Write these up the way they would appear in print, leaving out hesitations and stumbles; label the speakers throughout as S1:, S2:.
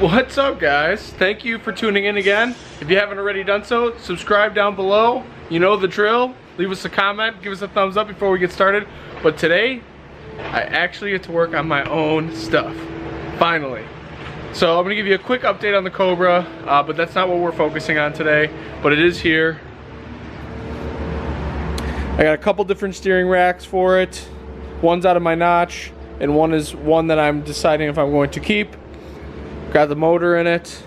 S1: What's up, guys? Thank you for tuning in again. If you haven't already done so, subscribe down below. You know the drill. Leave us a comment, give us a thumbs up before we get started. But today, I actually get to work on my own stuff. Finally. So I'm gonna give you a quick update on the Cobra, but that's not what we're focusing on today, but it is here. I got a couple different steering racks for it. One's out of my notch, and one is one that I'm deciding if I'm going to keep. Got the motor in it.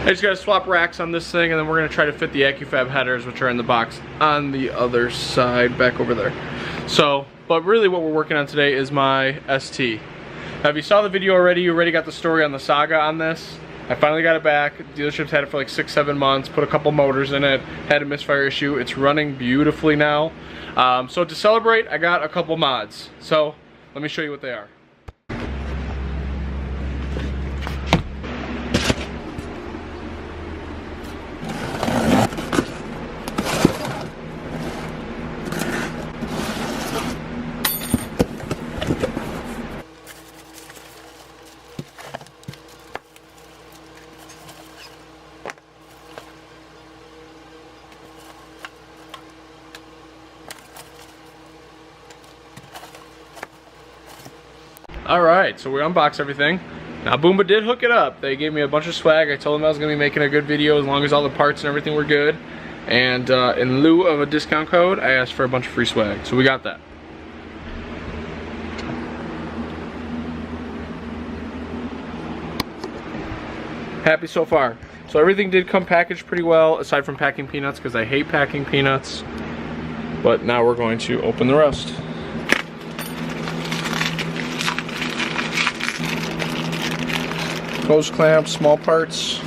S1: I just gotta swap racks on this thing, and then we're gonna try to fit the AccuFab headers, which are in the box on the other side, back over there. So, but really what we're working on today is my ST. Now, if you saw the video already, you already got the story on the saga on this. I finally got it back. The dealership's had it for like 6-7 months, put a couple motors in it, had a misfire issue. It's running beautifully now. So to celebrate, I got a couple mods. So let me show you what they are. Alright, so we unboxed everything. Now Boomba did hook it up. They gave me a bunch of swag. I told them I was going to be making a good video as long as all the parts and everything were good. And in lieu of a discount code, I asked for a bunch of free swag. So we got that. Happy so far. So everything did come packaged pretty well, aside from packing peanuts, because I hate packing peanuts. But now we're going to open the rest. Hose clamps, small parts.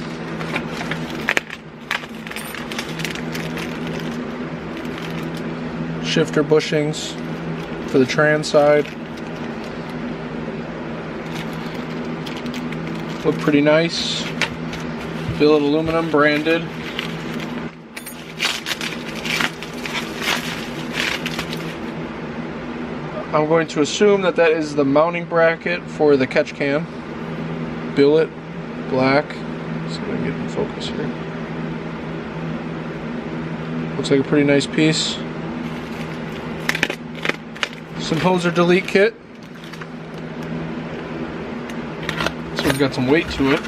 S1: Shifter bushings for the trans side. Look pretty nice. Billet aluminum, branded. I'm going to assume that that is the mounting bracket for the catch can. Billet, black. Let's see if I can get in focus here. Looks like a pretty nice piece. Composer delete kit. So we've got some weight to it.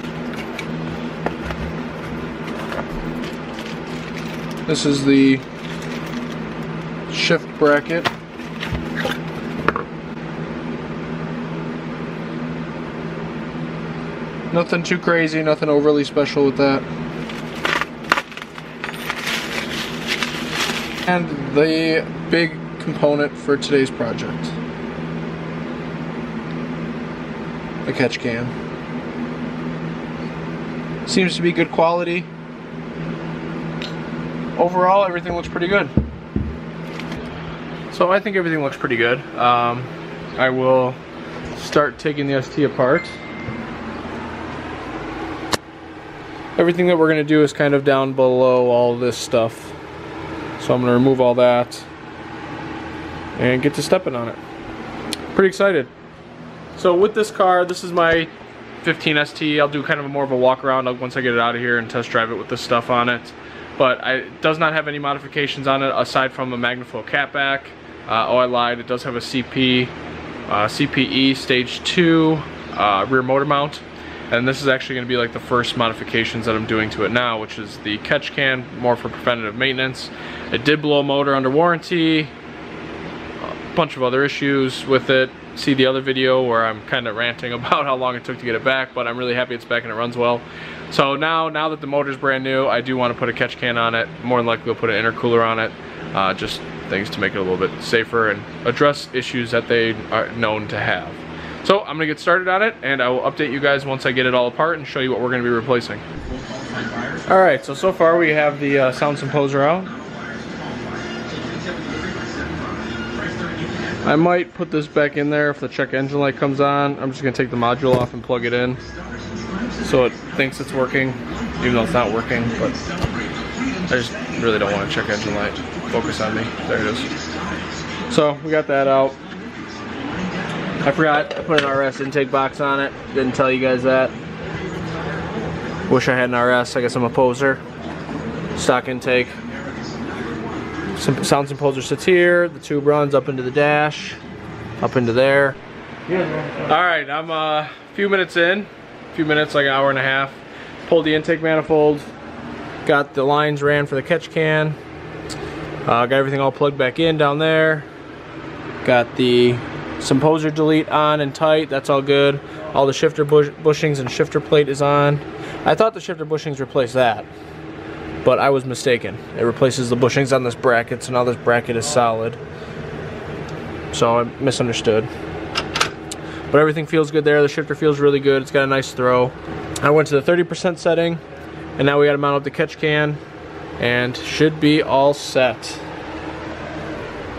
S1: This is the shift bracket. Nothing too crazy, nothing overly special with that. And the big component for today's project. The catch can. Seems to be good quality. Overall, everything looks pretty good. So I think everything looks pretty good. I will start taking the ST apart. Everything that we're going to do is kind of down below all this stuff. So I'm going to remove all that and get to stepping on it. Pretty excited. So with this car, this is my 15 ST. I'll do kind of more of a walk around once I get it out of here and test drive it with this stuff on it. But it does not have any modifications on it aside from a MagnaFlow catback. Oh, I lied. It does have a CPE Stage 2 rear motor mount. And this is actually going to be like the first modifications that I'm doing to it now, which is the catch can, more for preventative maintenance. It did blow a motor under warranty, a bunch of other issues with it. See the other video where I'm kind of ranting about how long it took to get it back, but I'm really happy it's back and it runs well. So now that the motor's brand new, I do want to put a catch can on it. More than likely we'll put an intercooler on it. Just things to make it a little bit safer and address issues that they are known to have. So I'm gonna get started on it, and I will update you guys once I get it all apart and show you what we're gonna be replacing. All right, so far we have the sound composer out. I might put this back in there if the check engine light comes on. I'm just gonna take the module off and plug it in so it thinks it's working, even though it's not working, but I just really don't want to check engine light focus on me. There it is. So we got that out. I forgot I put an RS intake box on it. Didn't tell you guys that. Wish I had an RS. I guess I'm a poser. Stock intake. Sound imposer sits here. The tube runs up into the dash, up into there. Alright, I'm a few minutes in. A few minutes, like an hour and a half. Pulled the intake manifold. Got the lines ran for the catch can. Got everything all plugged back in down there. Got the Imposer delete on and tight. That's all good. All the shifter bushings and shifter plate is on. I thought the shifter bushings replaced that, but I was mistaken. It replaces the bushings on this bracket, so now this bracket is solid. So I misunderstood. But everything feels good there. The shifter feels really good. It's got a nice throw. I went to the 30% setting, and now we got to mount up the catch can, and should be all set.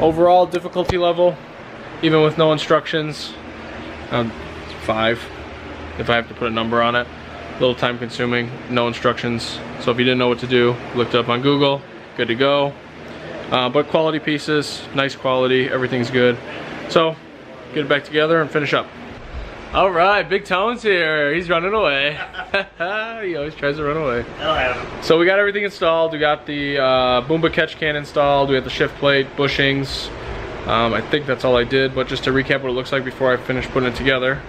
S1: Overall difficulty level, even with no instructions, 5, if I have to put a number on it. A little time consuming, no instructions. So if you didn't know what to do, looked up on Google, good to go. But quality pieces, nice quality, everything's good. So get it back together and finish up. All right, Big Tone's here. He's running away. He always tries to run away. So we got everything installed. We got the Boomba catch can installed. We have the shift plate, bushings. I think that's all I did, but just to recap what it looks like before I finish putting it together.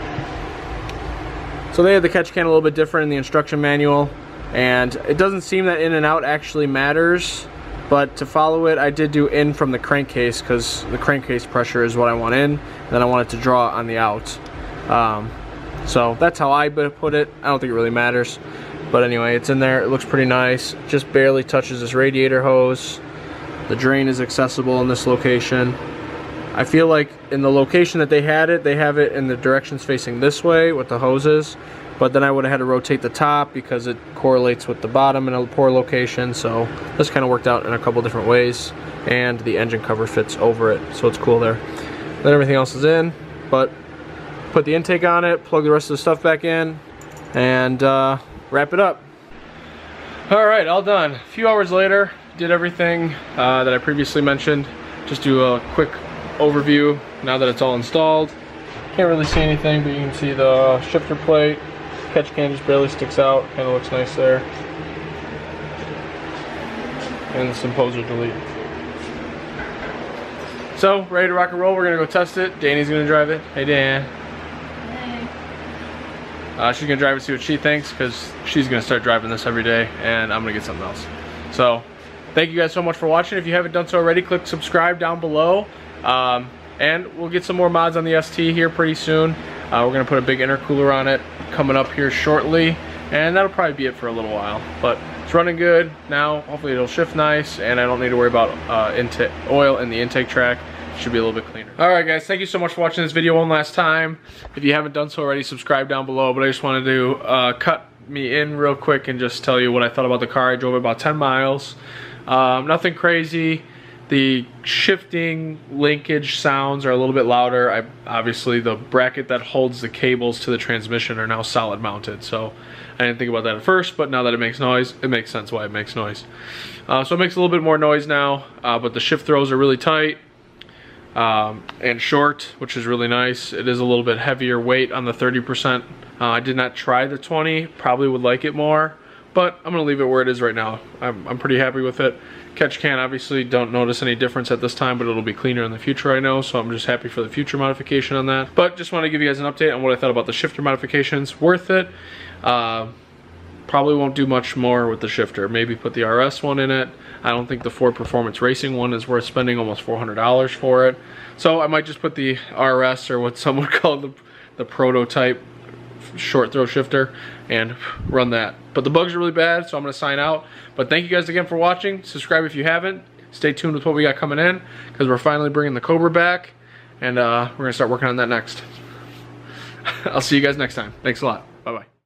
S1: So they had the catch can a little bit different in the instruction manual, and it doesn't seem that in and out actually matters, but to follow it I did do in from the crankcase because the crankcase pressure is what I want in, and then I want it to draw on the out. So that's how I put it. I don't think it really matters, but anyway, it's in there. It looks pretty nice. Just barely touches this radiator hose. The drain is accessible in this location. I feel like in the location that they had it, they have it in the directions facing this way with the hoses, but then I would have had to rotate the top because it correlates with the bottom in a poor location, so this kind of worked out in a couple different ways, and the engine cover fits over it, so it's cool there. Then everything else is in, but put the intake on it, plug the rest of the stuff back in, and wrap it up. Alright, all done. A few hours later, did everything that I previously mentioned. Just do a quick overview now that it's all installed. Can't really see anything, but you can see the shifter plate. Catch can just barely sticks out, kind of looks nice there. And the Imposer delete. So, ready to rock and roll. We're gonna go test it. Danny's gonna drive it. Hey Dan. Hey. She's gonna drive it, see what she thinks, because she's gonna start driving this every day, and I'm gonna get something else. So, thank you guys so much for watching. If you haven't done so already, click subscribe down below. And we'll get some more mods on the ST here pretty soon. We're gonna put a big intercooler on it coming up here shortly, and that'll probably be it for a little while. But it's running good now. Hopefully it'll shift nice, and I don't need to worry about oil in the intake track. It should be a little bit cleaner. All right, guys, thank you so much for watching this video one last time. If you haven't done so already, subscribe down below. But I just wanted to cut me in real quick and just tell you what I thought about the car. I drove it about 10 miles. Nothing crazy. The shifting linkage sounds are a little bit louder. Obviously the bracket that holds the cables to the transmission are now solid mounted, so I didn't think about that at first, but now that it makes noise, it makes sense why it makes noise. So it makes a little bit more noise now, but the shift throws are really tight and short, which is really nice. It is a little bit heavier weight on the 30%. I did not try the 20, probably would like it more, but I'm gonna leave it where it is right now. I'm pretty happy with it. Catch can, obviously don't notice any difference at this time, but it'll be cleaner in the future, I know, so I'm just happy for the future modification on that. But just want to give you guys an update on what I thought about the shifter modifications. Worth it. Probably won't do much more with the shifter. Maybe put the RS one in it. I don't think the Ford Performance Racing one is worth spending almost $400 for it. So I might just put the RS, or what some would call the prototype short throw shifter, and run that. But the bugs are really bad, so I'm going to sign out. But thank you guys again for watching. Subscribe if you haven't. Stay tuned with what we got coming in, because we're finally bringing the Cobra back, and we're going to start working on that next. I'll see you guys next time. Thanks a lot.